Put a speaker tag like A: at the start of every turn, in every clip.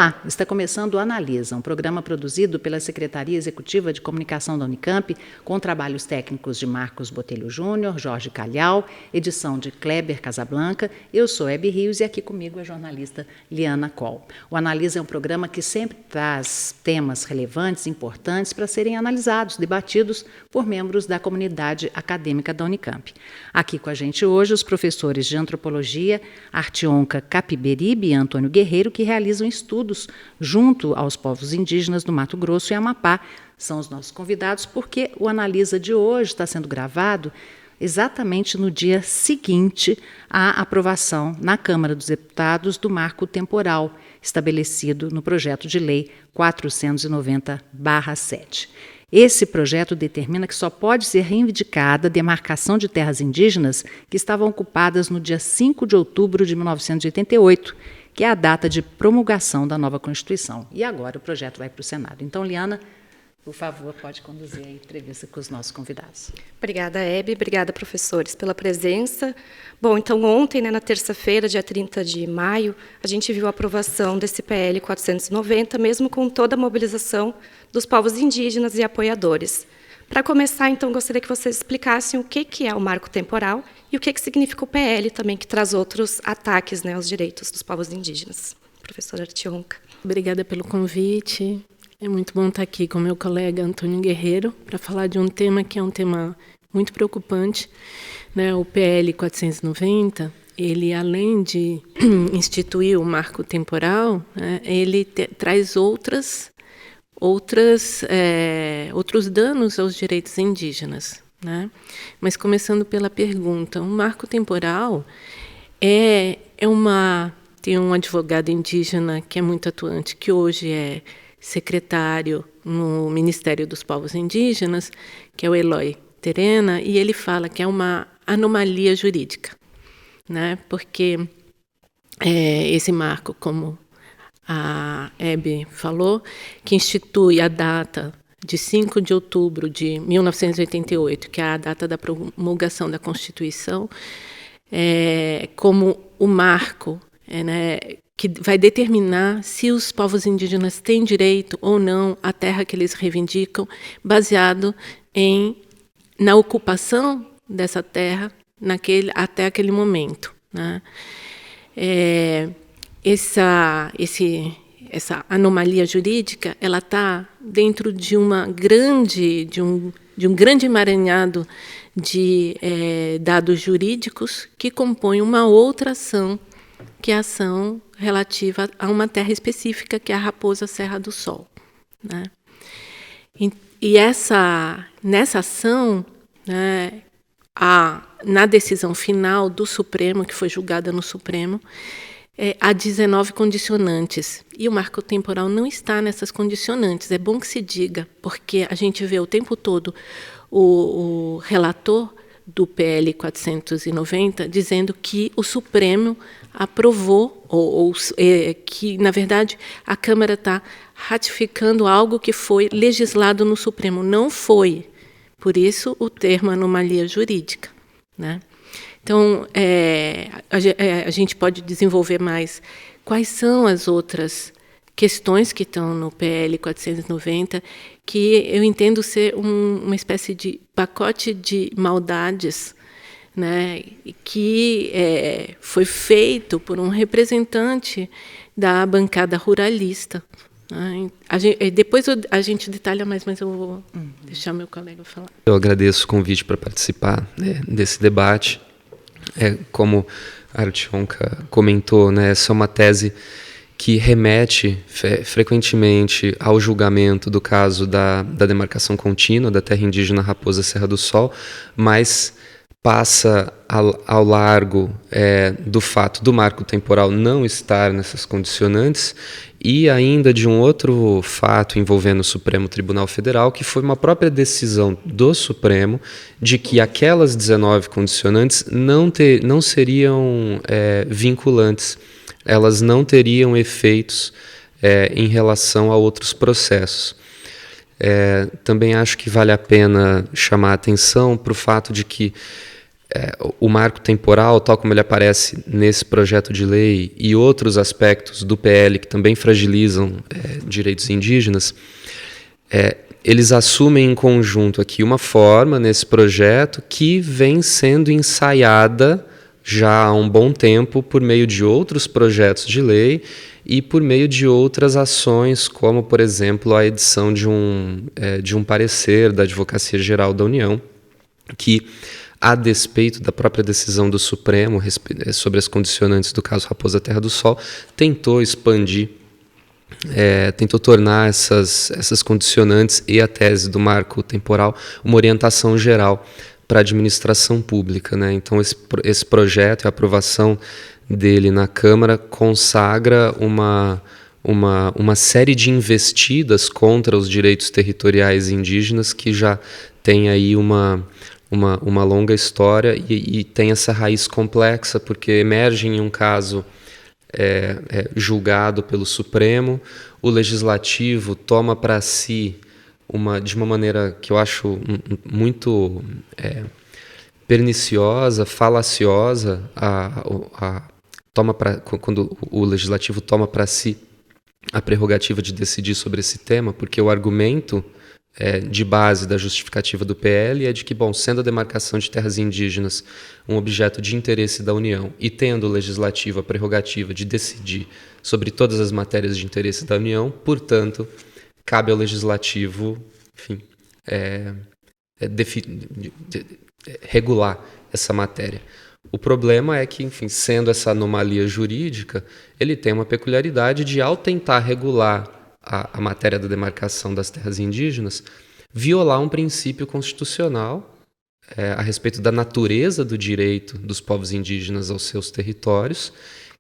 A: Olá, está começando o Analisa, um programa produzido pela Secretaria Executiva de Comunicação da Unicamp, com trabalhos técnicos de Marcos Botelho Júnior, Jorge Calhau, edição de Kleber Casablanca. Eu sou Hebe Rios e aqui comigo é a jornalista Liana Coll. O Analisa é um programa que sempre traz temas relevantes, importantes para serem analisados, debatidos por membros da comunidade acadêmica da Unicamp. Aqui com a gente hoje os professores de Antropologia, Artionca Capiberibe e Antônio Guerreiro, que realizam estudos junto aos povos indígenas do Mato Grosso e Amapá. São os nossos convidados porque o Analisa de hoje está sendo gravado exatamente no dia seguinte à aprovação na Câmara dos Deputados do marco temporal estabelecido no projeto de lei 490/7. Esse projeto determina que só pode ser reivindicada a demarcação de terras indígenas que estavam ocupadas no dia 5 de outubro de 1988, que é a data de promulgação da nova Constituição. E agora o projeto vai para o Senado. Então, Liana, por favor, pode conduzir a entrevista com os nossos convidados.
B: Obrigada, Hebe. Obrigada, professores, pela presença. Bom, então ontem, na terça-feira, dia 30 de maio, a gente viu a aprovação desse PL 490, mesmo com toda a mobilização dos povos indígenas e apoiadores. Para começar, então, gostaria que vocês explicassem o que é o marco temporal e o que significa o PL também, que traz outros ataques, né, aos direitos dos povos indígenas. Professora Artionca.
C: Obrigada pelo convite. É muito bom estar aqui com meu colega Antônio Guerreiro para falar de um tema que é um tema muito preocupante, né? O PL 490, ele, além de instituir o marco temporal, né, ele traz outros danos aos direitos indígenas, né? Mas começando pela pergunta, o marco temporal tem um advogado indígena que é muito atuante, que hoje é secretário no Ministério dos Povos Indígenas, que é o Eloy Terena, e ele fala que é uma anomalia jurídica, né? Porque esse marco, como a Hebe falou, que institui a data de 5 de outubro de 1988, que é a data da promulgação da Constituição, como o marco, né, que vai determinar se os povos indígenas têm direito ou não à terra que eles reivindicam, baseado na ocupação dessa terra até aquele momento, né? Essa anomalia jurídica, ela está dentro de um grande emaranhado de dados jurídicos que compõem uma outra ação, que é a ação relativa a uma terra específica, que é a Raposa Serra do Sol, né? Nessa ação, né, na decisão final do Supremo, que foi julgada no Supremo, há 19 condicionantes, e o marco temporal não está nessas condicionantes. É bom que se diga, porque a gente vê o tempo todo o relator do PL 490 dizendo que o Supremo aprovou, que, na verdade, a Câmara está ratificando algo que foi legislado no Supremo. Não foi. Por isso, o termo anomalia jurídica, né? Então, a gente pode desenvolver mais quais são as outras questões que estão no PL 490, que eu entendo ser uma espécie de pacote de maldades, né, que foi feito por um representante da bancada ruralista. Né? Depois a gente detalha mais, mas eu vou deixar meu colega falar.
D: Eu agradeço o convite para participar, né, desse debate. Como a Artionca comentou, né, essa é uma tese que remete frequentemente ao julgamento do caso da demarcação contínua da terra indígena Raposa Serra do Sol, mas passa ao largo do fato do marco temporal não estar nessas condicionantes e ainda de um outro fato envolvendo o Supremo Tribunal Federal, que foi uma própria decisão do Supremo de que aquelas 19 condicionantes não seriam vinculantes, elas não teriam efeitos em relação a outros processos. Também acho que vale a pena chamar a atenção para o fato de que o marco temporal, tal como ele aparece nesse projeto de lei, e outros aspectos do PL que também fragilizam direitos indígenas, eles assumem em conjunto aqui uma forma nesse projeto que vem sendo ensaiada já há um bom tempo por meio de outros projetos de lei e por meio de outras ações, como, por exemplo, a edição de um parecer da Advocacia Geral da União, que, a despeito da própria decisão do Supremo sobre as condicionantes do caso Raposa Terra do Sol, tentou expandir, tentou tornar essas condicionantes e a tese do marco temporal uma orientação geral para a administração pública, né? Então, esse projeto e a aprovação dele na Câmara consagra uma série de investidas contra os direitos territoriais indígenas que já tem aí uma longa história e tem essa raiz complexa, porque emerge em um caso julgado pelo Supremo, o Legislativo toma para si, de uma maneira que eu acho muito perniciosa, falaciosa, quando o Legislativo toma para si a prerrogativa de decidir sobre esse tema, porque o argumento de base da justificativa do PL é de que, sendo a demarcação de terras indígenas um objeto de interesse da União e tendo o Legislativo a prerrogativa de decidir sobre todas as matérias de interesse da União, portanto, cabe ao Legislativo, enfim, regular essa matéria. O problema é que, enfim, sendo essa anomalia jurídica, ele tem uma peculiaridade de, ao tentar regular a matéria da demarcação das terras indígenas, violar um princípio constitucional a respeito da natureza do direito dos povos indígenas aos seus territórios,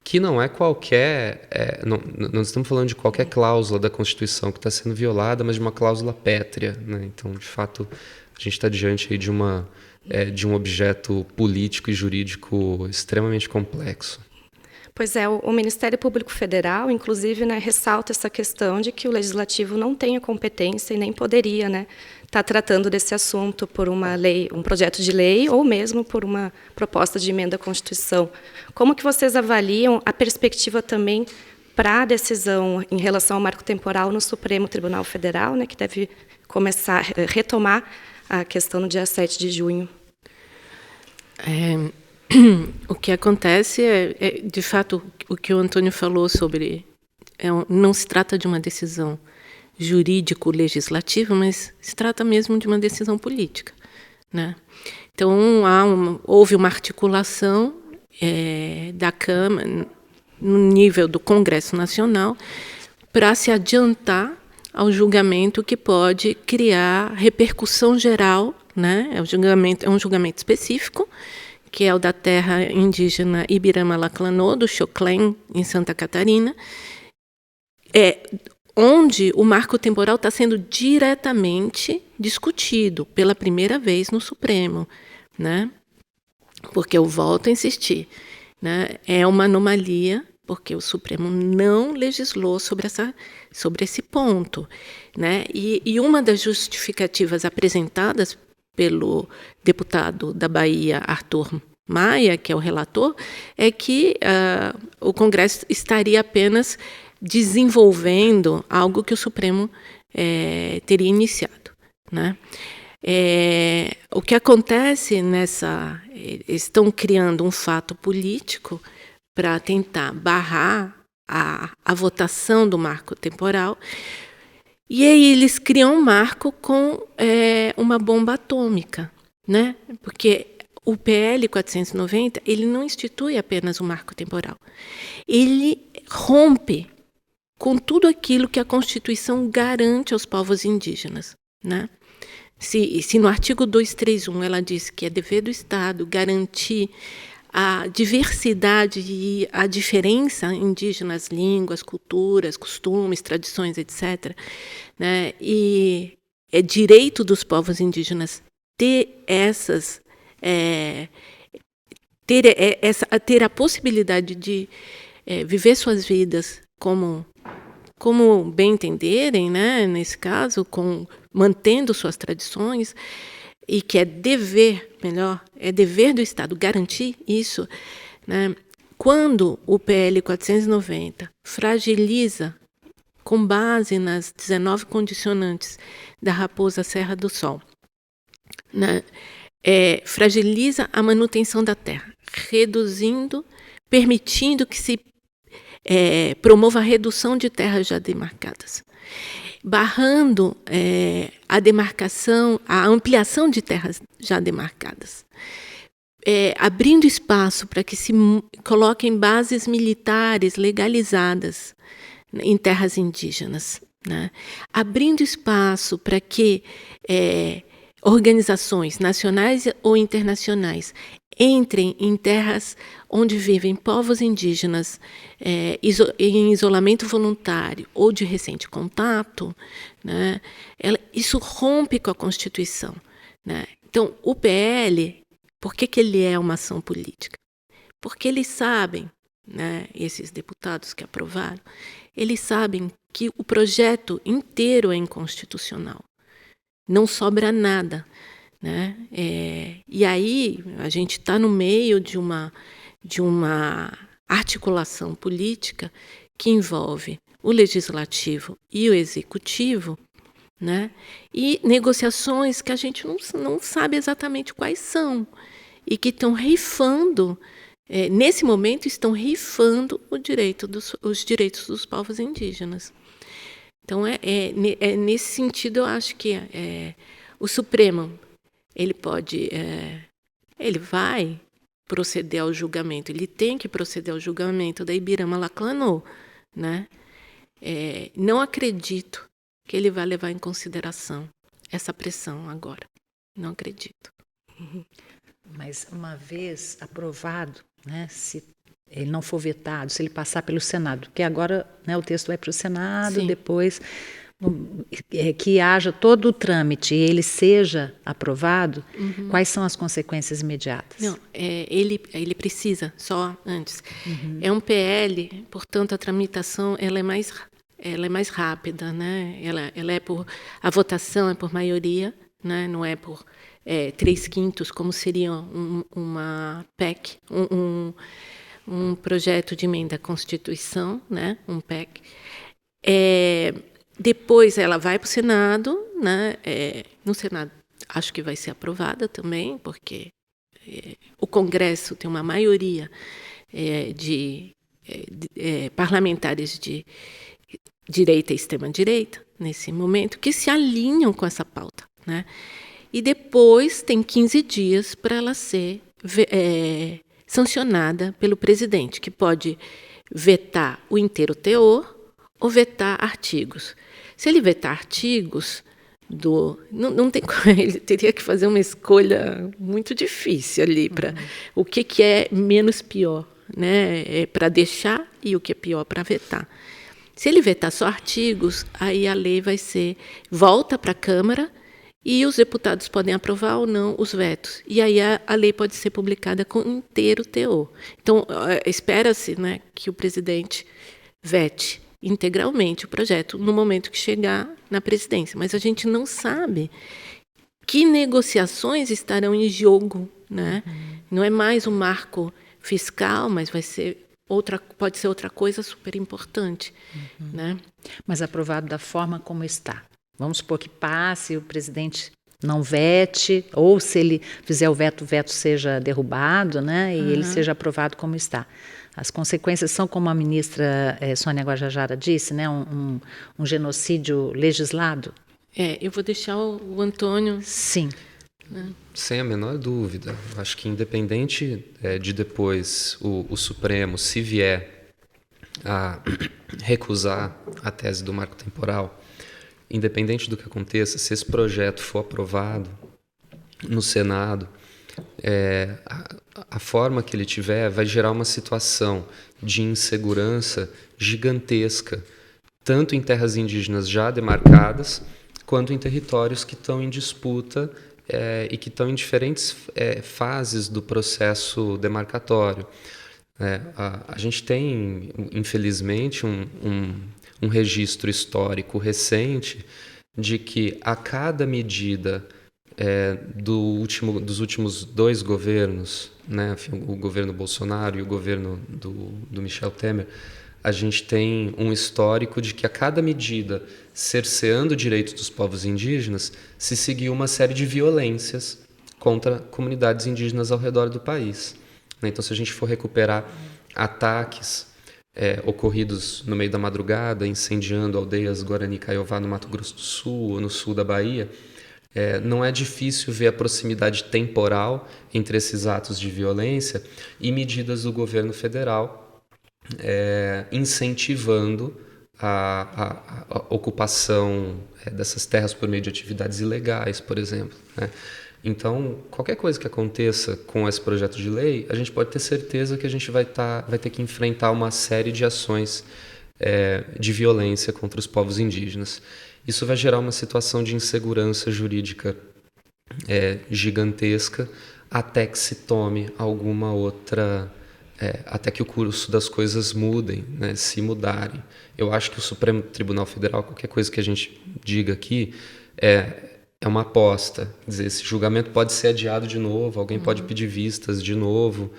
D: que não é qualquer... não estamos falando de qualquer cláusula da Constituição que está sendo violada, mas de uma cláusula pétrea, né? Então, de fato, a gente está diante aí de um objeto político e jurídico extremamente complexo.
B: Pois é, o Ministério Público Federal, inclusive, ressalta essa questão de que o Legislativo não tem a competência e nem poderia estar tratando desse assunto por uma lei, um projeto de lei, ou mesmo por uma proposta de emenda à Constituição. Como que vocês avaliam a perspectiva também para a decisão em relação ao marco temporal no Supremo Tribunal Federal, que deve retomar a questão no dia 7 de junho?
C: O que acontece de fato, o que o Antônio falou sobre... não se trata de uma decisão jurídico-legislativa, mas se trata mesmo de uma decisão política, né? Então, houve uma articulação da Câmara, no nível do Congresso Nacional, para se adiantar ao julgamento que pode criar repercussão geral, né? É um julgamento específico, que é o da terra indígena Ibirama-Laclanô, do Xoclém, em Santa Catarina, onde o marco temporal está sendo diretamente discutido pela primeira vez no Supremo, né? Porque eu volto a insistir, né? É uma anomalia, porque o Supremo não legislou sobre esse ponto, né? E uma das justificativas apresentadas pelo deputado da Bahia, Arthur Maia, que é o relator, é que o Congresso estaria apenas desenvolvendo algo que o Supremo teria iniciado, né? O que acontece estão criando um fato político para tentar barrar a votação do marco temporal. E aí eles criam um marco com uma bomba atômica, né? Porque o PL 490 ele não institui apenas um marco temporal. Ele rompe com tudo aquilo que a Constituição garante aos povos indígenas, né? Se no artigo 231 ela diz que é dever do Estado garantir a diversidade e a diferença indígena, as línguas, culturas, costumes, tradições, etc., né? E é direito dos povos indígenas ter ter a possibilidade de viver suas vidas como bem entenderem, né? Nesse caso, mantendo suas tradições. e que é dever do Estado garantir isso, né? Quando o PL 490 fragiliza, com base nas 19 condicionantes da Raposa Serra do Sol, né, fragiliza a manutenção da terra, permitindo que se promova a redução de terras já demarcadas, barrando a demarcação, a ampliação de terras já demarcadas, abrindo espaço para que se coloquem bases militares legalizadas em terras indígenas, né? Abrindo espaço para que organizações nacionais ou internacionais entrem em terras onde vivem povos indígenas em isolamento voluntário ou de recente contato, né? Isso rompe com a Constituição, né? Então, o PL, por que ele é uma ação política? Porque eles sabem, né, esses deputados que aprovaram, eles sabem que o projeto inteiro é inconstitucional. Não sobra nada, né? E aí a gente está no meio de uma articulação política que envolve o legislativo e o executivo, né? E negociações que a gente não sabe exatamente quais são e que estão rifando, nesse momento estão rifando os direitos dos povos indígenas. Então, nesse sentido, eu acho que o Supremo ele vai proceder ao julgamento, ele tem que proceder ao julgamento da Ibirama Laclanô, né? Não acredito que ele vai levar em consideração essa pressão agora. Não acredito.
A: Mas uma vez aprovado, né, se ele não for vetado, se ele passar pelo Senado, porque agora, né, o texto vai para o Senado, sim, depois que haja todo o trâmite e ele seja aprovado, quais são as consequências imediatas?
C: Não, ele precisa, só antes. É um PL, portanto, a tramitação ela é mais rápida, né? A votação é por maioria, né? Não é por 3/5, como seria uma PEC, um projeto de emenda à Constituição, né? Um PEC. Depois ela vai para o Senado, né? No Senado acho que vai ser aprovada também, porque o Congresso tem uma maioria de parlamentares de direita e extrema-direita, nesse momento, que se alinham com essa pauta, né? E depois tem 15 dias para ela ser sancionada pelo presidente, que pode vetar o inteiro teor ou vetar artigos. Se ele vetar artigos, não tem como, ele teria que fazer uma escolha muito difícil ali para o que é menos pior, né? Para deixar e o que é pior para vetar. Se ele vetar só artigos, aí a lei volta para a Câmara e os deputados podem aprovar ou não os vetos. E aí a lei pode ser publicada com inteiro teor. Então, espera-se, né, que o presidente vete integralmente o projeto no momento que chegar na presidência. Mas a gente não sabe que negociações estarão em jogo, né? Não é mais um marco fiscal, mas pode ser outra coisa super importante, né?
A: Mas aprovado da forma como está. Vamos supor que passe, o presidente não vete, ou se ele fizer o veto seja derrubado, né? E ele seja aprovado como está. As consequências são, como a ministra Sônia Guajajara disse, né? Um genocídio legislado.
C: Eu vou deixar o Antônio...
A: Sim.
D: Sem a menor dúvida. Acho que independente de depois o Supremo, se vier a recusar a tese do marco temporal, independente do que aconteça, se esse projeto for aprovado no Senado, a forma que ele tiver vai gerar uma situação de insegurança gigantesca, tanto em terras indígenas já demarcadas, quanto em territórios que estão em disputa e que estão em diferentes fases do processo demarcatório. A gente tem, infelizmente, um registro histórico recente de que a cada medida dos últimos 2 governos, né, o governo Bolsonaro e o governo do Michel Temer, a gente tem um histórico de que a cada medida cerceando direitos dos povos indígenas se seguiu uma série de violências contra comunidades indígenas ao redor do país. Então, se a gente for recuperar ataques ocorridos no meio da madrugada, incendiando aldeias Guarani Kaiowá no Mato Grosso do Sul ou no sul da Bahia, não é difícil ver a proximidade temporal entre esses atos de violência e medidas do governo federal incentivando a ocupação dessas terras por meio de atividades ilegais, por exemplo, né? Então, qualquer coisa que aconteça com esse projeto de lei, a gente pode ter certeza que a gente vai ter que enfrentar uma série de ações de violência contra os povos indígenas. Isso vai gerar uma situação de insegurança jurídica gigantesca até que se tome alguma outra... até que o curso das coisas mudem, né, se mudarem. Eu acho que o Supremo Tribunal Federal, qualquer coisa que a gente diga aqui, é uma aposta. Quer dizer, esse julgamento pode ser adiado de novo, alguém pode pedir vistas de novo,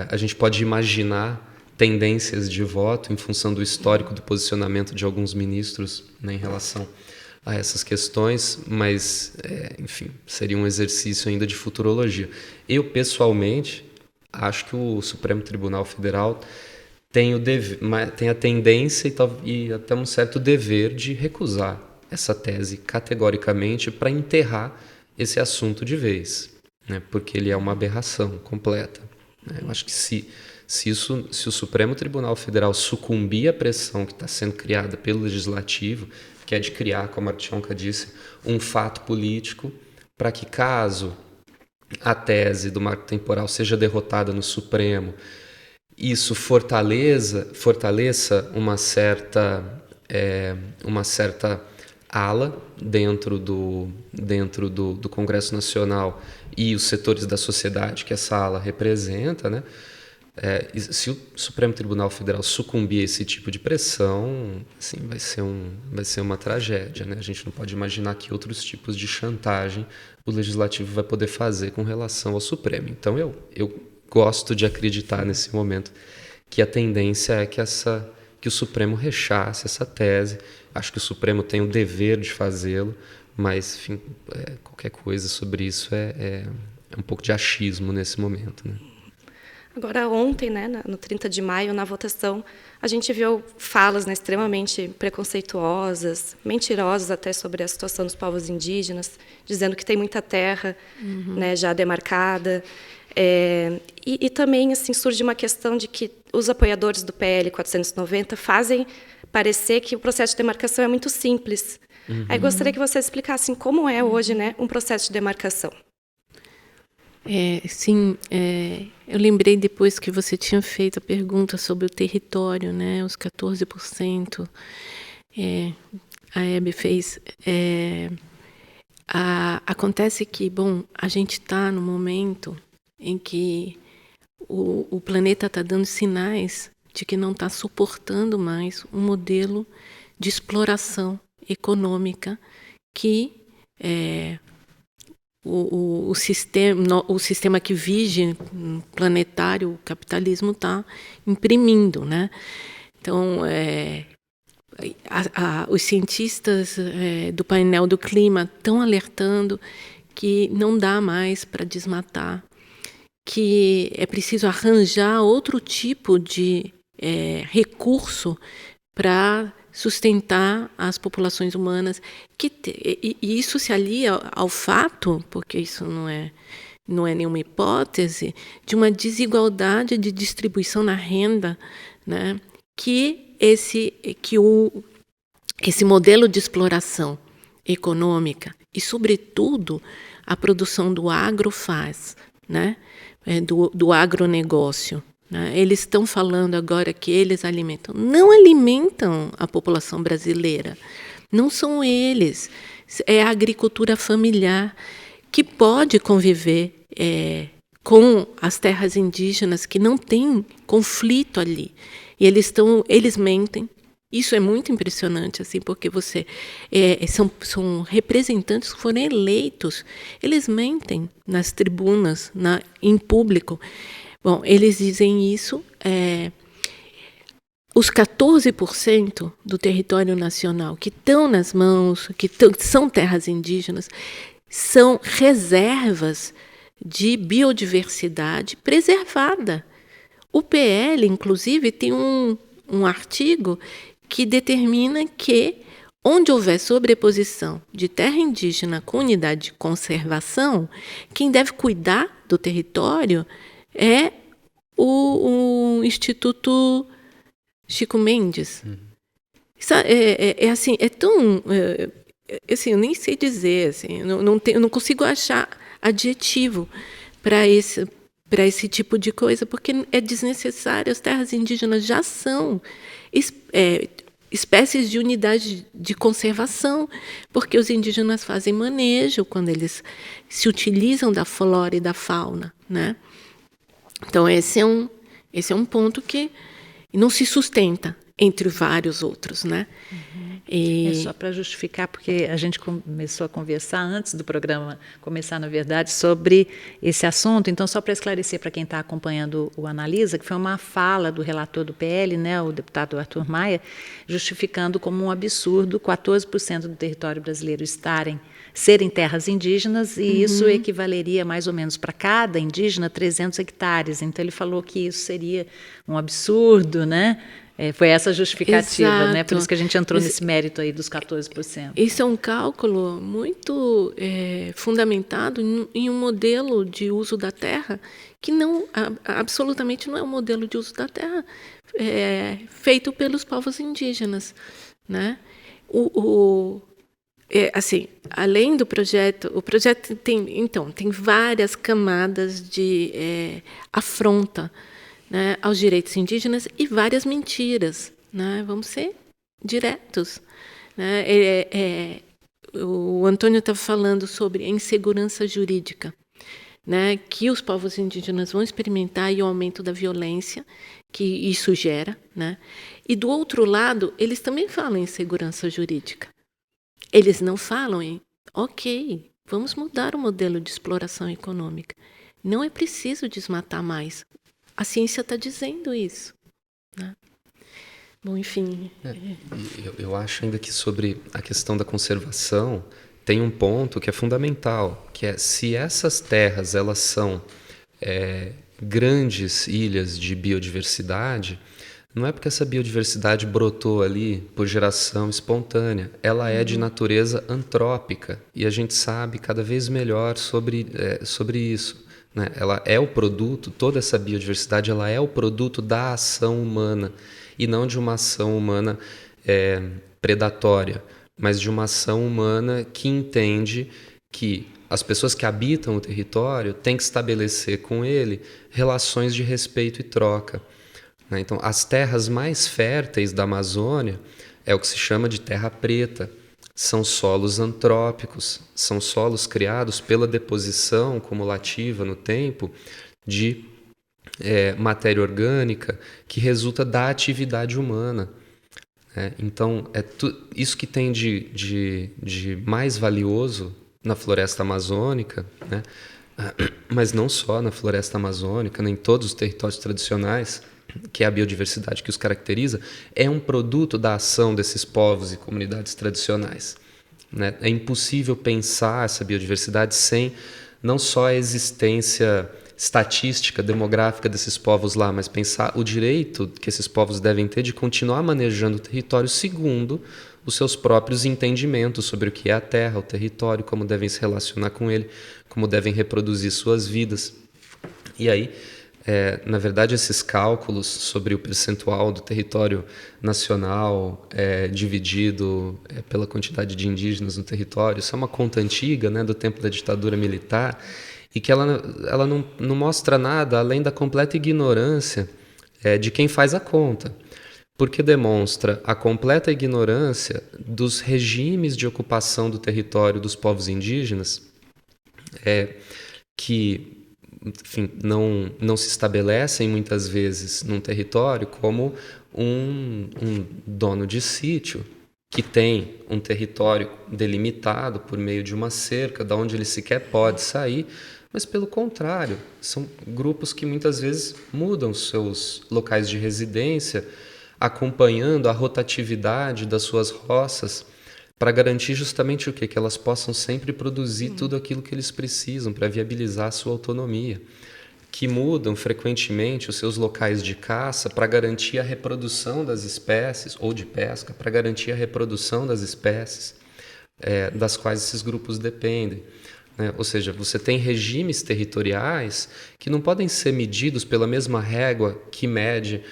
D: a gente pode imaginar tendências de voto em função do histórico do posicionamento de alguns ministros, né, em relação a essas questões, mas, enfim, seria um exercício ainda de futurologia. Eu, pessoalmente, acho que o Supremo Tribunal Federal tem a tendência e até um certo dever de recusar essa tese categoricamente para enterrar esse assunto de vez, né? Porque ele é uma aberração completa, né? Eu acho que se o Supremo Tribunal Federal sucumbir à pressão que está sendo criada pelo Legislativo, que é de criar, como a Artionka disse, um fato político para que, caso a tese do marco temporal seja derrotada no Supremo, isso fortaleça uma certa ala dentro do Congresso Nacional e os setores da sociedade que essa ala representa, né? Se o Supremo Tribunal Federal sucumbir a esse tipo de pressão, assim, vai ser uma tragédia, né? A gente não pode imaginar que outros tipos de chantagem o Legislativo vai poder fazer com relação ao Supremo. Então, eu gosto de acreditar nesse momento que a tendência é que o Supremo rechace essa tese. Acho que o Supremo tem o dever de fazê-lo, mas, enfim, qualquer coisa sobre isso é um pouco de achismo nesse momento, né?
B: Agora, ontem, né, no 30 de maio, na votação, a gente viu falas, né, extremamente preconceituosas, mentirosas até sobre a situação dos povos indígenas, dizendo que tem muita terra, né, já demarcada. E também assim, surge uma questão de que os apoiadores do PL 490 fazem parecer que o processo de demarcação é muito simples. Aí gostaria que vocês explicassem como é hoje, né, um processo de demarcação.
C: Sim, eu lembrei depois que você tinha feito a pergunta sobre o território, né, os 14%. A Hebe fez. Acontece que, a gente está no momento em que o planeta está dando sinais de que não está suportando mais um modelo de exploração econômica que o sistema que vige planetário, o capitalismo, está imprimindo, né? Então, os cientistas do painel do clima estão alertando que não dá mais para desmatar, que é preciso arranjar outro tipo de recurso para sustentar as populações humanas, e isso se alia ao fato, porque isso não é nenhuma hipótese, de uma desigualdade de distribuição na renda, né, que esse modelo de exploração econômica e, sobretudo, a produção do agro faz, né, do agronegócio. Eles estão falando agora que eles alimentam. Não alimentam a população brasileira. Não são eles. É a agricultura familiar que pode conviver com as terras indígenas, que não tem conflito ali. E eles mentem Isso é muito impressionante, assim, porque são representantes que foram eleitos. Eles mentem nas tribunas, em público. Bom, eles dizem isso. Os 14% do território nacional que estão nas mãos, que são terras indígenas, são reservas de biodiversidade preservada. O PL, inclusive, tem um artigo que determina que, onde houver sobreposição de terra indígena com unidade de conservação, quem deve cuidar do território é o Instituto Chico Mendes. Assim, é tão... assim, eu nem sei dizer, assim, eu não consigo achar adjetivo para esse tipo de coisa, porque é desnecessário. As terras indígenas já são espécies de unidade de conservação, porque os indígenas fazem manejo quando eles se utilizam da flora e da fauna, né? Então, esse é um ponto que não se sustenta entre vários outros, né?
A: Só para justificar, porque a gente começou a conversar antes do programa começar, na verdade, sobre esse assunto. Então, só para esclarecer para quem está acompanhando o Analisa, que foi uma fala do relator do PL, né, o deputado Arthur Maia, justificando como um absurdo 14% do território brasileiro serem terras indígenas, e isso equivaleria mais ou menos para cada indígena 300 hectares. Então, ele falou que isso seria um absurdo, né? Foi essa a justificativa, né? Por isso que a gente entrou nesse mérito aí dos 14%.
C: Isso é um cálculo muito fundamentado em um modelo de uso da terra que absolutamente não é um modelo de uso da terra feito pelos povos indígenas, né? Assim, além do projeto, o projeto tem várias camadas de afronta, né, aos direitos indígenas e várias mentiras, né? Vamos ser diretos, né? O Antônio estava falando sobre a insegurança jurídica, né, que os povos indígenas vão experimentar, e o aumento da violência que isso gera, né? E do outro lado, eles também falam em segurança jurídica. Eles não falam em, ok, vamos mudar o modelo de exploração econômica. Não é preciso desmatar mais. A ciência está dizendo isso, né? Bom, enfim.
D: Eu acho ainda que sobre a questão da conservação tem um ponto que é fundamental, que é se essas terras elas são grandes ilhas de biodiversidade, não é porque essa biodiversidade brotou ali por geração espontânea, ela é de natureza antrópica, e a gente sabe cada vez melhor sobre isso. Né? Ela é o produto, toda essa biodiversidade, ela é o produto da ação humana, e não de uma ação humana predatória, mas de uma ação humana que entende que as pessoas que habitam o território têm que estabelecer com ele relações de respeito e troca. Né? Então, as terras mais férteis da Amazônia é o que se chama de terra preta. São solos antrópicos, são solos criados pela deposição cumulativa no tempo de matéria orgânica que resulta da atividade humana. Então, isso que tem de mais valioso na floresta amazônica, né? Mas não só na floresta amazônica, nem em todos os territórios tradicionais, que é a biodiversidade que os caracteriza, é um produto da ação desses povos e comunidades tradicionais. Né? É impossível pensar essa biodiversidade sem não só a existência estatística, demográfica desses povos lá, mas pensar o direito que esses povos devem ter de continuar manejando o território segundo os seus próprios entendimentos sobre o que é a terra, o território, como devem se relacionar com ele, como devem reproduzir suas vidas. E aí, na verdade, esses cálculos sobre o percentual do território nacional dividido pela quantidade de indígenas no território, isso é uma conta antiga, né, do tempo da ditadura militar, e que ela não mostra nada além da completa ignorância de quem faz a conta, porque demonstra a completa ignorância dos regimes de ocupação do território dos povos indígenas, que enfim, não se estabelecem muitas vezes num território como um dono de sítio que tem um território delimitado por meio de uma cerca, da onde ele sequer pode sair, mas pelo contrário, são grupos que muitas vezes mudam seus locais de residência, acompanhando a rotatividade das suas roças, para garantir justamente o quê? Que elas possam sempre produzir tudo aquilo que eles precisam para viabilizar a sua autonomia, que mudam frequentemente os seus locais de caça para garantir a reprodução das espécies, ou de pesca, para garantir a reprodução das espécies das quais esses grupos dependem. Né? Ou seja, você tem regimes territoriais que não podem ser medidos pela mesma régua que mede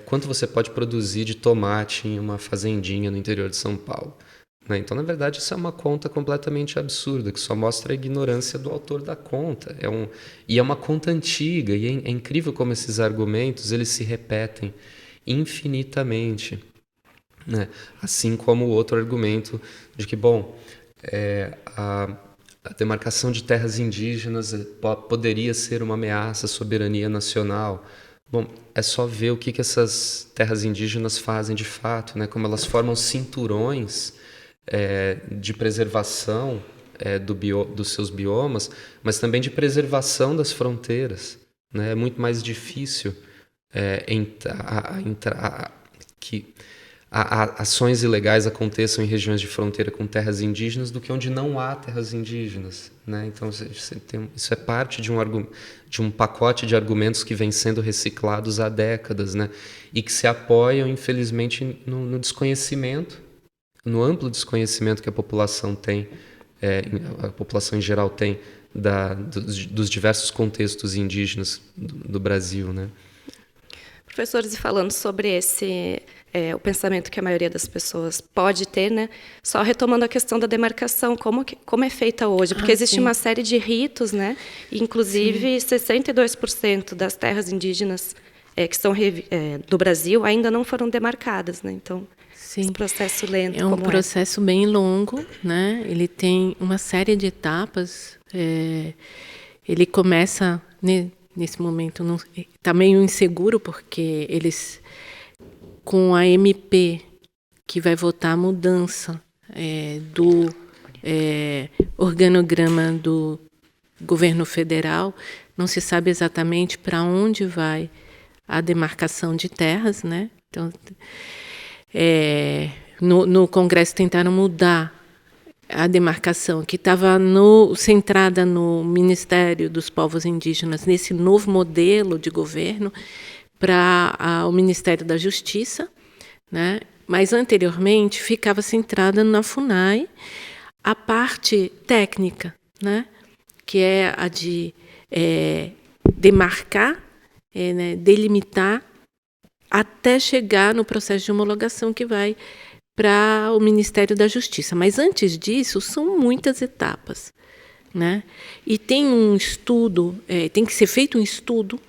D: quanto você pode produzir de tomate em uma fazendinha no interior de São Paulo. Então, na verdade, isso é uma conta completamente absurda, que só mostra a ignorância do autor da conta. E é uma conta antiga, e é incrível como esses argumentos eles se repetem infinitamente. Né? Assim como o outro argumento de que, a demarcação de terras indígenas poderia ser uma ameaça à soberania nacional. Bom, é só ver o que essas terras indígenas fazem de fato, né? Como elas formam cinturões de preservação dos seus biomas, mas também de preservação das fronteiras. Né? É muito mais difícil que ações ilegais aconteçam em regiões de fronteira com terras indígenas do que onde não há terras indígenas. Né? Então, isso é parte de um pacote de argumentos que vem sendo reciclados há décadas, né? E que se apoiam, infelizmente, no desconhecimento, no amplo desconhecimento que a população tem, a população em geral tem, dos diversos contextos indígenas do Brasil. Né?
B: Professores, e falando sobre o pensamento que a maioria das pessoas pode ter, né? Só retomando a questão da demarcação, como é feita hoje, porque existe uma série de ritos, né? E, inclusive, 62% das terras indígenas que são do Brasil ainda não foram demarcadas, né? Então, esse processo lento.
C: É um processo bem longo, né? Ele tem uma série de etapas. Ele começa nesse momento, está meio inseguro, porque eles, com a MP, que vai votar a mudança do organograma do governo federal, não se sabe exatamente para onde vai a demarcação de terras, né? Então, no Congresso tentaram mudar a demarcação, que estava centrada no Ministério dos Povos Indígenas, nesse novo modelo de governo, para o Ministério da Justiça, né? Mas anteriormente ficava centrada na FUNAI a parte técnica, né? Que é a de demarcar, né? Delimitar, até chegar no processo de homologação que vai para o Ministério da Justiça. Mas antes disso, são muitas etapas, né? E tem um estudo, tem que ser feito um estudo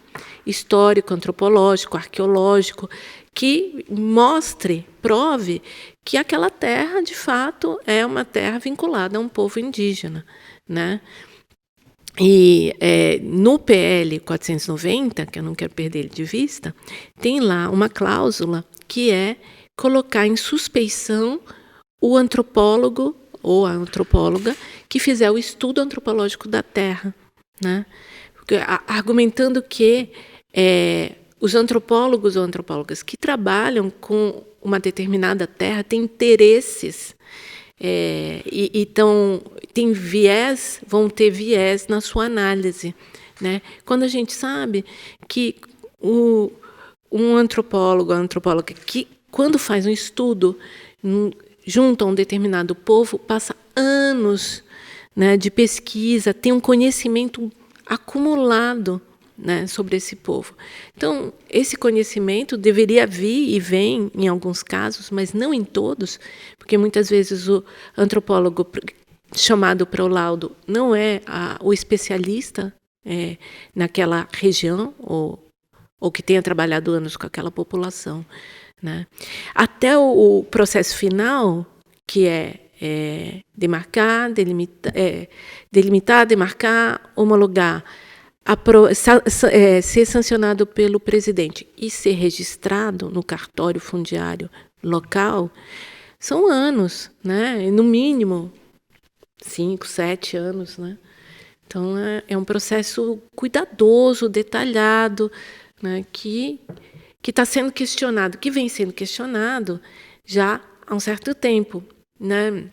C: histórico, antropológico, arqueológico, que prove que aquela terra, de fato, é uma terra vinculada a um povo indígena, né? E no PL 490, que eu não quero perder ele de vista, tem lá uma cláusula que é colocar em suspeição o antropólogo ou a antropóloga que fizer o estudo antropológico da terra, né? Argumentando que os antropólogos ou antropólogas que trabalham com uma determinada terra têm interesses então vão ter viés na sua análise, né? Quando a gente sabe que um antropólogo ou antropóloga que, quando faz um estudo junto a um determinado povo, passa anos, né, de pesquisa, tem um conhecimento acumulado, né, sobre esse povo. Então, esse conhecimento deveria vir e vem em alguns casos, mas não em todos, porque muitas vezes o antropólogo chamado para o laudo não é o especialista naquela região ou que tenha trabalhado anos com aquela população, né? Até o processo final, que demarcar, delimitar, demarcar, homologar, ser sancionado pelo presidente e ser registrado no cartório fundiário local, são anos, né? No mínimo 5, 7 anos, né? Então, é um processo cuidadoso, detalhado, né? Que está sendo questionado, que vem sendo questionado já há um certo tempo, né?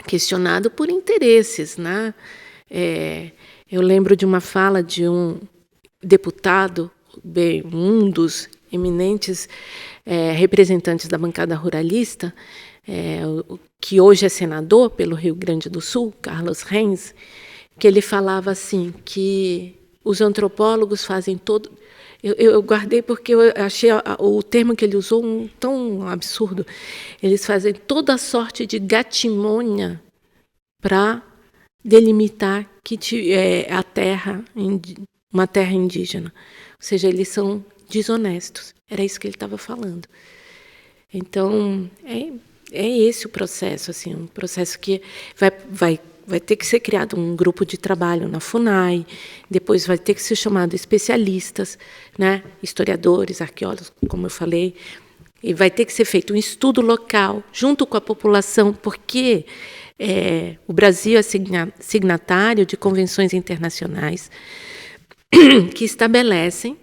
C: Questionado por interesses, né? Eu lembro de uma fala de um deputado, um dos eminentes representantes da bancada ruralista, que hoje é senador pelo Rio Grande do Sul, Carlos Reis, que ele falava assim, que os antropólogos fazem todo... Eu guardei porque eu achei o termo que ele usou tão absurdo. Eles fazem toda sorte de gatimônia para delimitar a terra, uma terra indígena. Ou seja, eles são desonestos. Era isso que ele estava falando. Então, é esse o processo, assim, um processo que vai ter que ser criado um grupo de trabalho na FUNAI, depois vai ter que ser chamado especialistas, né, historiadores, arqueólogos, como eu falei, e vai ter que ser feito um estudo local, junto com a população, porque o Brasil é signatário de convenções internacionais que estabelecem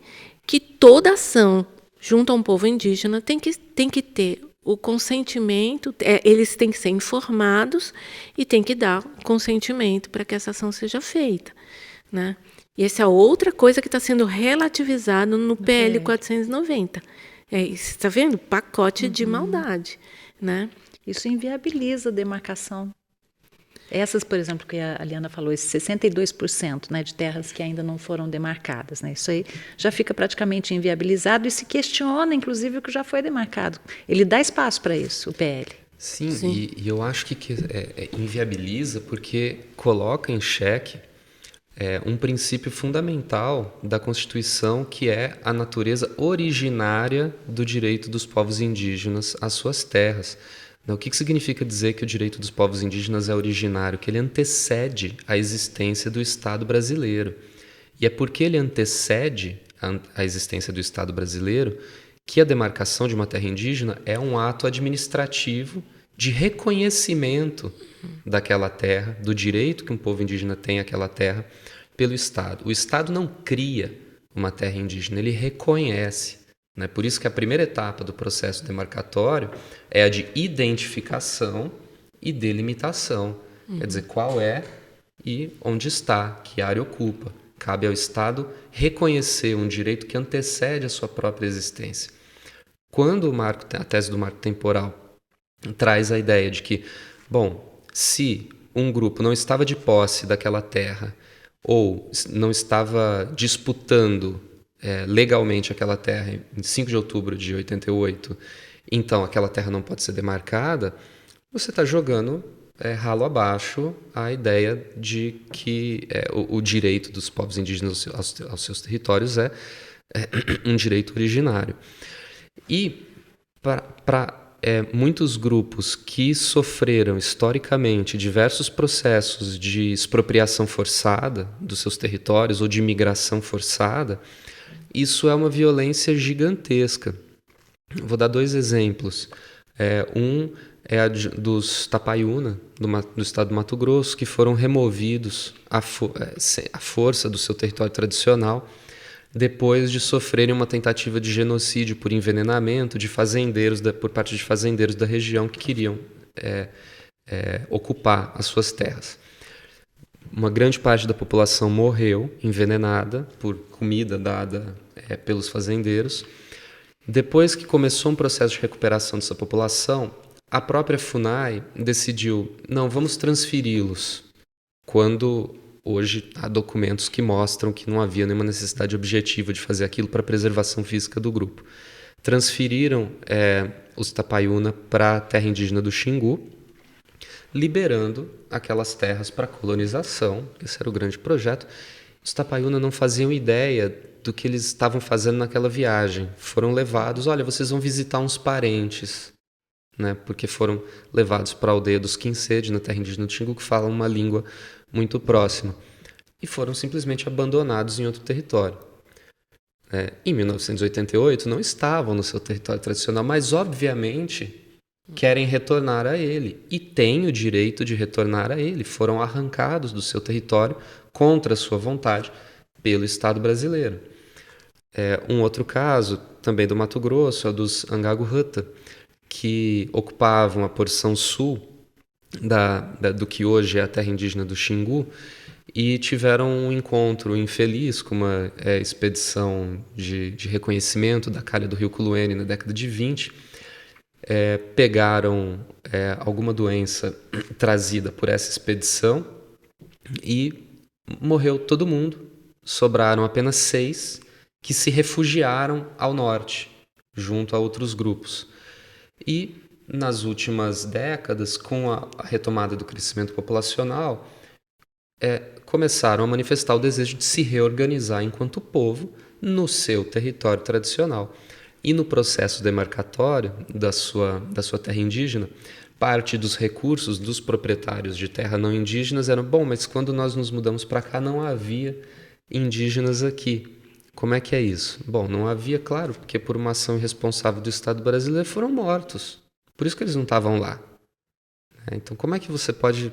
C: que toda ação junto a um povo indígena tem que ter o consentimento, eles têm que ser informados e têm que dar consentimento para que essa ação seja feita, né? E essa é outra coisa que está sendo relativizada no PL 490. Está vendo? Pacote de maldade, né?
A: Isso inviabiliza a demarcação. Essas, por exemplo, que a Liana falou, esses 62%, né, de terras que ainda não foram demarcadas, né, isso aí já fica praticamente inviabilizado e se questiona, inclusive, o que já foi demarcado. Ele dá espaço para isso, o PL.
D: Sim. E eu acho que inviabiliza porque coloca em xeque um princípio fundamental da Constituição, que é a natureza originária do direito dos povos indígenas às suas terras. O que significa dizer que o direito dos povos indígenas é originário? Que ele antecede a existência do Estado brasileiro. E é porque ele antecede a existência do Estado brasileiro que a demarcação de uma terra indígena é um ato administrativo de reconhecimento daquela terra, do direito que um povo indígena tem àquela terra, pelo Estado. O Estado não cria uma terra indígena, ele reconhece. Por isso que a primeira etapa do processo demarcatório é a de identificação e delimitação. Quer dizer, qual é e onde está, que área ocupa. Cabe ao Estado reconhecer um direito que antecede a sua própria existência. Quando a tese do marco temporal traz a ideia de que, se um grupo não estava de posse daquela terra ou não estava disputando legalmente aquela terra em 5 de outubro de 88, então aquela terra não pode ser demarcada, você está jogando ralo abaixo a ideia de que o direito dos povos indígenas aos seus territórios é um direito originário. E para muitos grupos que sofreram historicamente diversos processos de expropriação forçada dos seus territórios ou de imigração forçada, isso é uma violência gigantesca. Vou dar 2 exemplos. Um é a dos Tapaiuna, do estado do Mato Grosso, que foram removidos à força do seu território tradicional, depois de sofrerem uma tentativa de genocídio por envenenamento por parte de fazendeiros da região que queriam ocupar as suas terras. Uma grande parte da população morreu envenenada por comida dada pelos fazendeiros. Depois que começou um processo de recuperação dessa população, a própria FUNAI decidiu, não, vamos transferi-los, quando hoje há documentos que mostram que não havia nenhuma necessidade objetiva de fazer aquilo para a preservação física do grupo. Transferiram os Tapaiuna para a terra indígena do Xingu, liberando aquelas terras para colonização. Esse era o grande projeto. Os Tapaiuna não faziam ideia do que eles estavam fazendo naquela viagem. Foram levados, olha, vocês vão visitar uns parentes, porque foram levados para a aldeia dos Quincede, na terra indígena do Xingu, que falam uma língua muito próxima. e foram simplesmente abandonados em outro território. Em 1988 não estavam no seu território tradicional, mas obviamente querem retornar a ele e têm o direito de retornar a ele. Foram arrancados do seu território contra a sua vontade pelo Estado brasileiro. Um outro caso, também do Mato Grosso, é o dos Angago-Rata, que ocupavam a porção sul do que hoje é a terra indígena do Xingu, e tiveram um encontro infeliz com uma expedição de reconhecimento da calha do rio Culuene na década de 20. Pegaram alguma doença trazida por essa expedição e morreu todo mundo. Sobraram apenas 6 que se refugiaram ao norte, junto a outros grupos. E nas últimas décadas, com a retomada do crescimento populacional, começaram a manifestar o desejo de se reorganizar enquanto povo no seu território tradicional. E no processo demarcatório da sua terra indígena, parte dos recursos dos proprietários de terra não indígenas eram: bom, mas quando nós nos mudamos para cá não havia indígenas aqui. Como é que é isso? Bom, não havia, claro, porque por uma ação irresponsável do Estado brasileiro foram mortos. Por isso que eles não estavam lá. Então, como é que você pode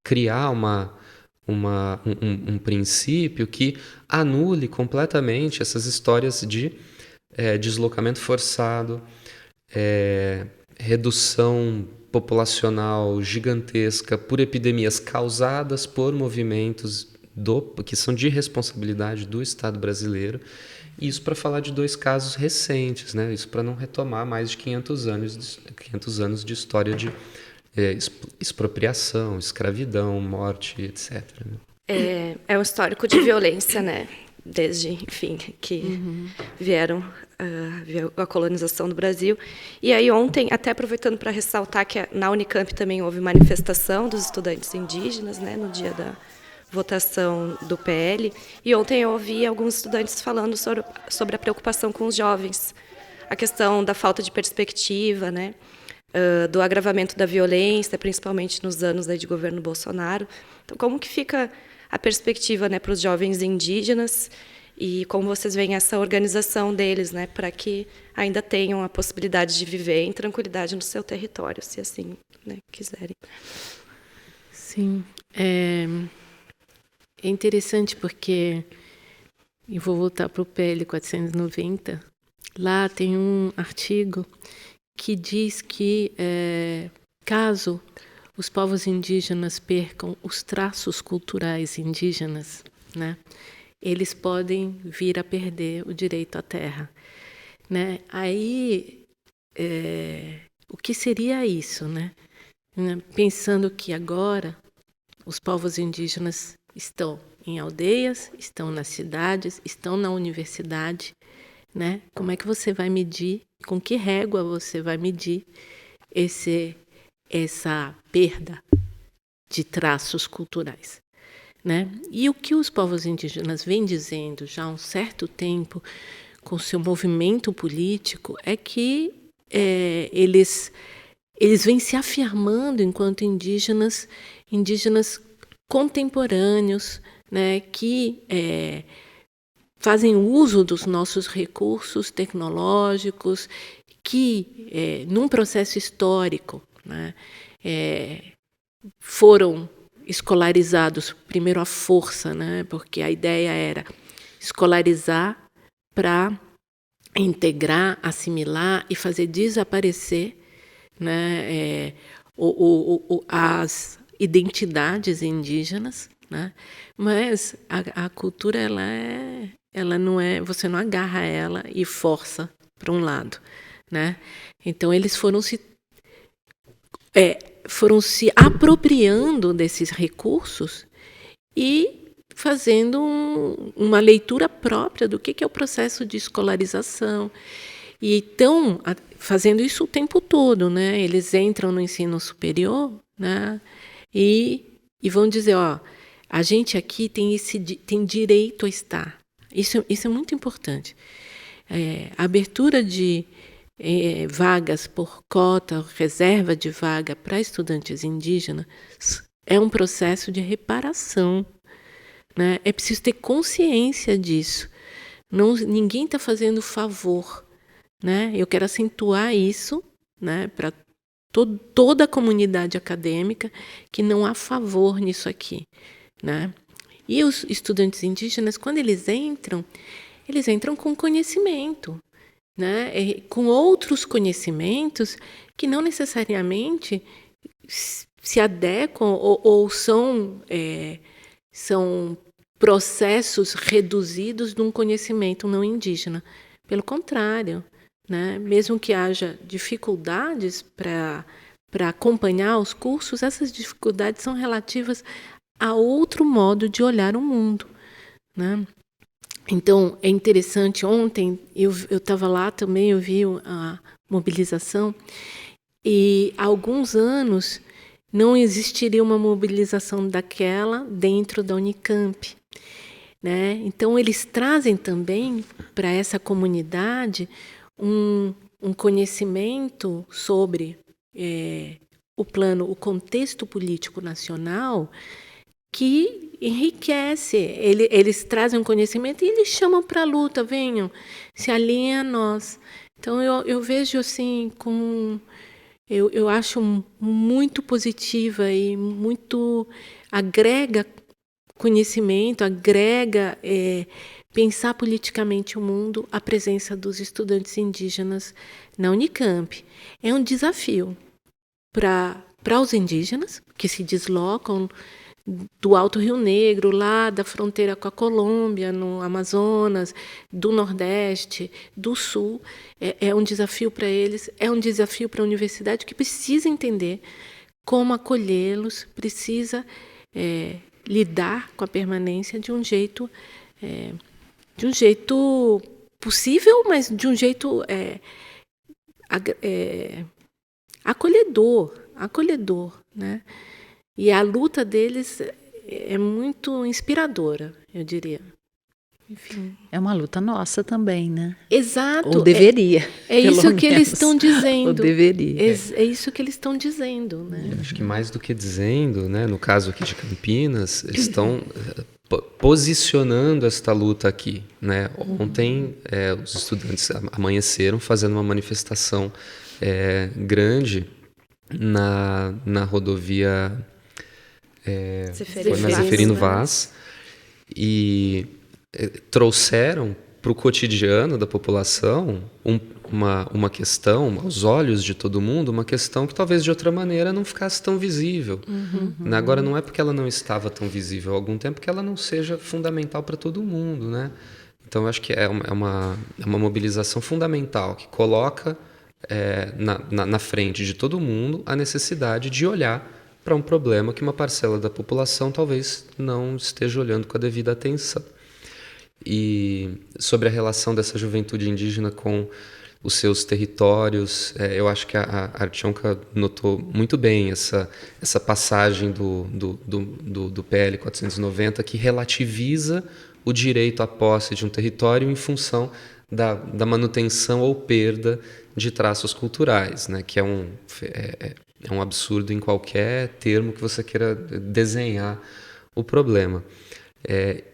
D: criar um princípio que anule completamente essas histórias de deslocamento forçado, redução populacional gigantesca por epidemias causadas por movimentos que são de responsabilidade do Estado brasileiro? Isso para falar de 2 casos recentes, né? Isso para não retomar mais de 500 anos de história de expropriação, escravidão, morte, etc.
B: É um histórico de violência, né? Desde, enfim, que vieram a colonização do Brasil. E aí ontem, até aproveitando para ressaltar que na Unicamp também houve manifestação dos estudantes indígenas, né, no dia da votação do PL, e ontem eu ouvi alguns estudantes falando sobre a preocupação com os jovens, a questão da falta de perspectiva, né, do agravamento da violência, principalmente nos anos de governo Bolsonaro. Então, como que fica a perspectiva, né, para os jovens indígenas e como vocês veem essa organização deles, né, para que ainda tenham a possibilidade de viver em tranquilidade no seu território, se assim, né, quiserem.
C: Sim, é interessante porque, e vou voltar para o PL 490, lá tem um artigo que diz que caso os povos indígenas percam os traços culturais indígenas, né, eles podem vir a perder o direito à terra, né? Aí, o que seria isso, né? Pensando que agora os povos indígenas estão em aldeias, estão nas cidades, estão na universidade, né? Como é que você vai medir, com que régua você vai medir essa perda de traços culturais, né? E o que os povos indígenas vêm dizendo já há um certo tempo com seu movimento político é que eles vêm se afirmando enquanto indígenas contemporâneos, né, que fazem uso dos nossos recursos tecnológicos, que, num processo histórico, né, foram escolarizados primeiro à força, né, porque a ideia era escolarizar para integrar, assimilar e fazer desaparecer, né, as identidades indígenas, né? Mas a cultura ela não é, você não agarra ela e força para um lado, né? Então eles foram se apropriando desses recursos e fazendo uma leitura própria do que é o processo de escolarização. E estão fazendo isso o tempo todo, né? Eles entram no ensino superior, né? E vão dizer, a gente aqui tem direito a estar. Isso é muito importante. A abertura de vagas por cota, reserva de vaga para estudantes indígenas é um processo de reparação né? É preciso ter consciência disso. Não, ninguém está fazendo favor, né? Eu quero acentuar isso, né, para toda a comunidade acadêmica, que não há favor nisso aqui, né? E os estudantes indígenas, quando eles entram com conhecimento, né? Com outros conhecimentos que não necessariamente se adequam ou são processos reduzidos de um conhecimento não indígena. Pelo contrário, né? Mesmo que haja dificuldades para acompanhar os cursos, essas dificuldades são relativas a outro modo de olhar o mundo, né? Então, é interessante, ontem eu estava lá também, eu vi a mobilização, e há alguns anos não existiria uma mobilização daquela dentro da Unicamp, né? Então, eles trazem também para essa comunidade um conhecimento sobre o contexto político nacional, que enriquece. Eles trazem um conhecimento e eles chamam para a luta, venham, se alinhem a nós. Então, eu vejo assim, eu acho muito positiva e muito agrega conhecimento, agrega pensar politicamente o mundo, a presença dos estudantes indígenas na Unicamp. É um desafio para os indígenas que se deslocam do Alto Rio Negro, lá da fronteira com a Colômbia, no Amazonas, do Nordeste, do Sul. É um desafio para eles, é um desafio para a universidade, que precisa entender como acolhê-los, precisa lidar com a permanência de um jeito possível, mas de um jeito acolhedor, né? E a luta deles é muito inspiradora, eu diria. Enfim.
A: É uma luta nossa também, né?
C: Exato.
A: Ou deveria.
C: É isso que eles estão dizendo.
A: Ou deveria.
C: É isso que eles estão dizendo, né?
D: Acho que mais do que dizendo, né, no caso aqui de Campinas, eles estão posicionando esta luta aqui, né? Ontem os estudantes amanheceram fazendo uma manifestação grande na rodovia na Zeferino Vaz, e trouxeram para o cotidiano da população uma questão, aos olhos de todo mundo, uma questão que talvez de outra maneira não ficasse tão visível. Agora, não é porque ela não estava tão visível há algum tempo que ela não seja fundamental para todo mundo, né? Então, eu acho que é uma mobilização fundamental que coloca na frente de todo mundo a necessidade de olhar para um problema que uma parcela da população talvez não esteja olhando com a devida atenção. E sobre a relação dessa juventude indígena com os seus territórios, eu acho que a Artionka notou muito bem essa passagem do PL 490, que relativiza o direito à posse de um território em função da manutenção ou perda de traços culturais, né? Que é um absurdo em qualquer termo que você queira desenhar o problema.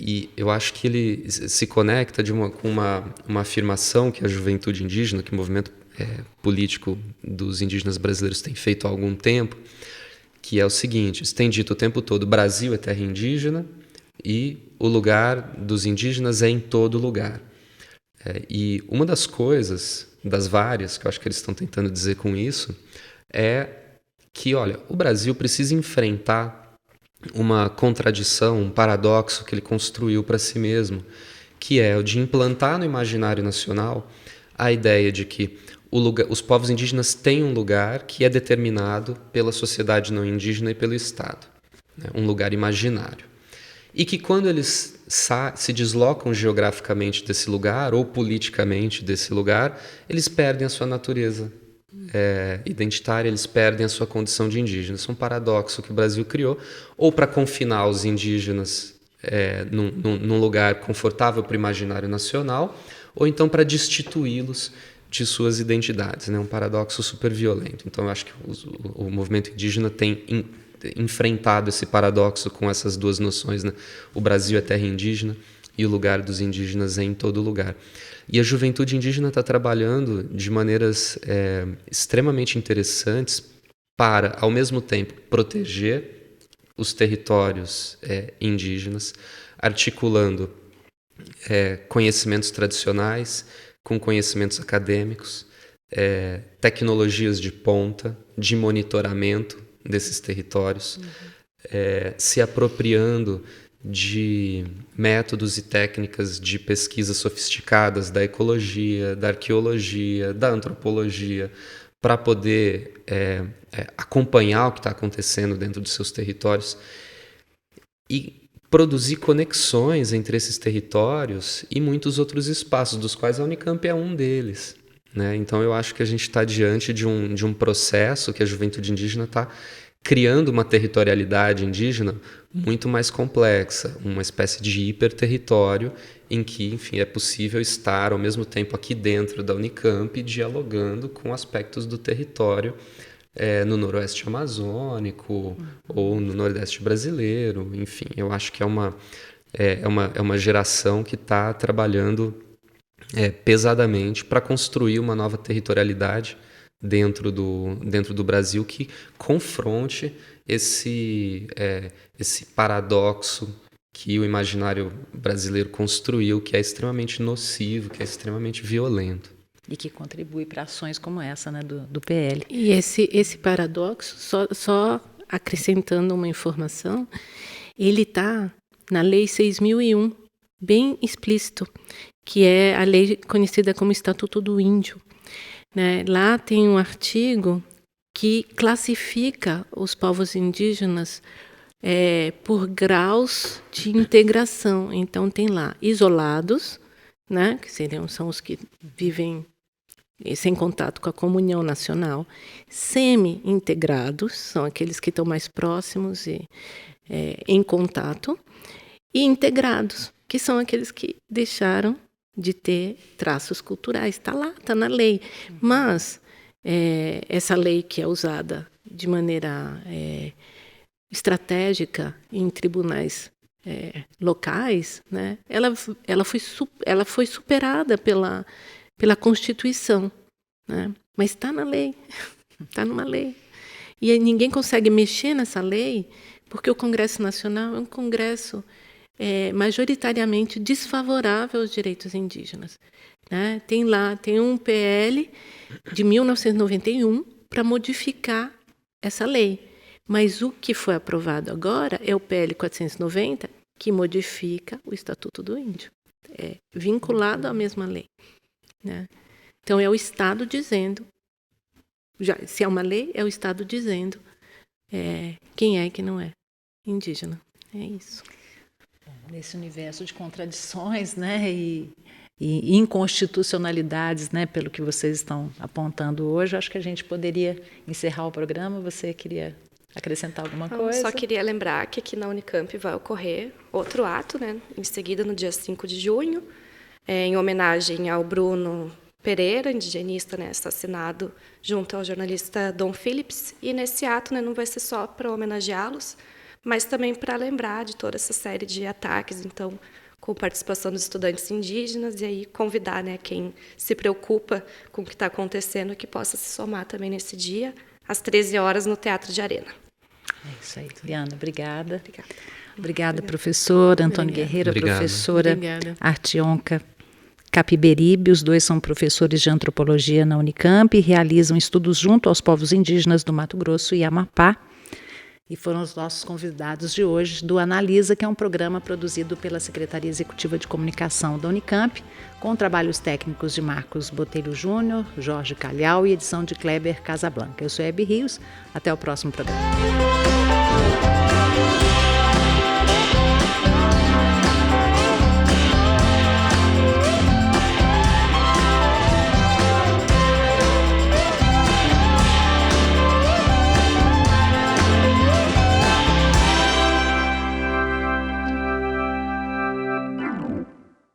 D: E eu acho que ele se conecta com uma afirmação que a juventude indígena, que o movimento político dos indígenas brasileiros tem feito há algum tempo, que é o seguinte: eles têm dito o tempo todo: Brasil é terra indígena e o lugar dos indígenas é em todo lugar. E uma das coisas, das várias, que eu acho que eles estão tentando dizer com isso, é que, olha, o Brasil precisa enfrentar uma contradição, um paradoxo que ele construiu para si mesmo, que é o de implantar no imaginário nacional a ideia de que os povos indígenas têm um lugar que é determinado pela sociedade não indígena e pelo Estado, né? Um lugar imaginário. E que quando eles se deslocam geograficamente desse lugar ou politicamente desse lugar, eles perdem a sua natureza identitária, eles perdem a sua condição de indígenas. Isso é um paradoxo que o Brasil criou, ou para confinar os indígenas num lugar confortável para o imaginário nacional, ou então para destituí-los de suas identidades, né? Um paradoxo super violento. Então, eu acho que o movimento indígena tem enfrentado esse paradoxo com essas duas noções, né? O Brasil é terra indígena e o lugar dos indígenas é em todo lugar. E a juventude indígena está trabalhando de maneiras extremamente interessantes para, ao mesmo tempo, proteger os territórios indígenas, articulando conhecimentos tradicionais com conhecimentos acadêmicos, tecnologias de ponta, de monitoramento desses territórios, se apropriando de métodos e técnicas de pesquisa sofisticadas da ecologia, da arqueologia, da antropologia, para poder acompanhar o que está acontecendo dentro dos seus territórios e produzir conexões entre esses territórios e muitos outros espaços, dos quais a Unicamp é um deles, né? Então eu acho que a gente está diante de um processo que a juventude indígena está criando uma territorialidade indígena muito mais complexa, uma espécie de hiperterritório em que, enfim, é possível estar ao mesmo tempo aqui dentro da Unicamp dialogando com aspectos do território no noroeste amazônico ou no nordeste brasileiro. Enfim, eu acho que é uma geração que está trabalhando pesadamente para construir uma nova territorialidade dentro do Brasil que confronte esse paradoxo que o imaginário brasileiro construiu, que é extremamente nocivo, que é extremamente violento.
A: E que contribui para ações como essa, né, do PL.
C: E esse paradoxo, só acrescentando uma informação, ele está na Lei 6.001, bem explícito, que é a lei conhecida como Estatuto do Índio, né? Lá tem um artigo que classifica os povos indígenas por graus de integração. Então tem lá isolados, né, que são os que vivem sem contato com a comunhão nacional, semi-integrados, são aqueles que estão mais próximos e em contato, e integrados, que são aqueles que deixaram de ter traços culturais. Está lá, está na lei. Mas essa lei que é usada de maneira estratégica em tribunais locais, né, ela foi superada pela Constituição, né, mas está na lei, está numa lei. E aí ninguém consegue mexer nessa lei porque o Congresso Nacional é um congresso majoritariamente desfavorável aos direitos indígenas, né? Tem um PL de 1991 para modificar essa lei, mas o que foi aprovado agora é o PL 490, que modifica o Estatuto do Índio, vinculado à mesma lei, né? Então é o Estado dizendo, se é uma lei, é o Estado dizendo quem é e quem não é indígena. É isso.
A: Nesse universo de contradições, né, e inconstitucionalidades, né, pelo que vocês estão apontando hoje, acho que a gente poderia encerrar o programa. Você queria acrescentar alguma coisa?
B: Só queria lembrar que aqui na Unicamp vai ocorrer outro ato, né, em seguida, no dia 5 de junho, em homenagem ao Bruno Pereira, indigenista, né, assassinado junto ao jornalista Dom Phillips. E nesse ato, né, não vai ser só para homenageá-los, mas também para lembrar de toda essa série de ataques, então, com participação dos estudantes indígenas, e aí convidar, né, quem se preocupa com o que está acontecendo que possa se somar também nesse dia, às 13 horas, no Teatro de Arena.
A: É isso aí, Liana, obrigada. Obrigada, professor Antônio Guerreiro, professora Artionca Capiberibe. Os dois são professores de antropologia na Unicamp e realizam estudos junto aos povos indígenas do Mato Grosso e Amapá. E foram os nossos convidados de hoje do Analisa, que é um programa produzido pela Secretaria Executiva de Comunicação da Unicamp, com trabalhos técnicos de Marcos Botelho Júnior, Jorge Calhau e edição de Kleber Casablanca. Eu sou Hebe Rios. Até o próximo programa.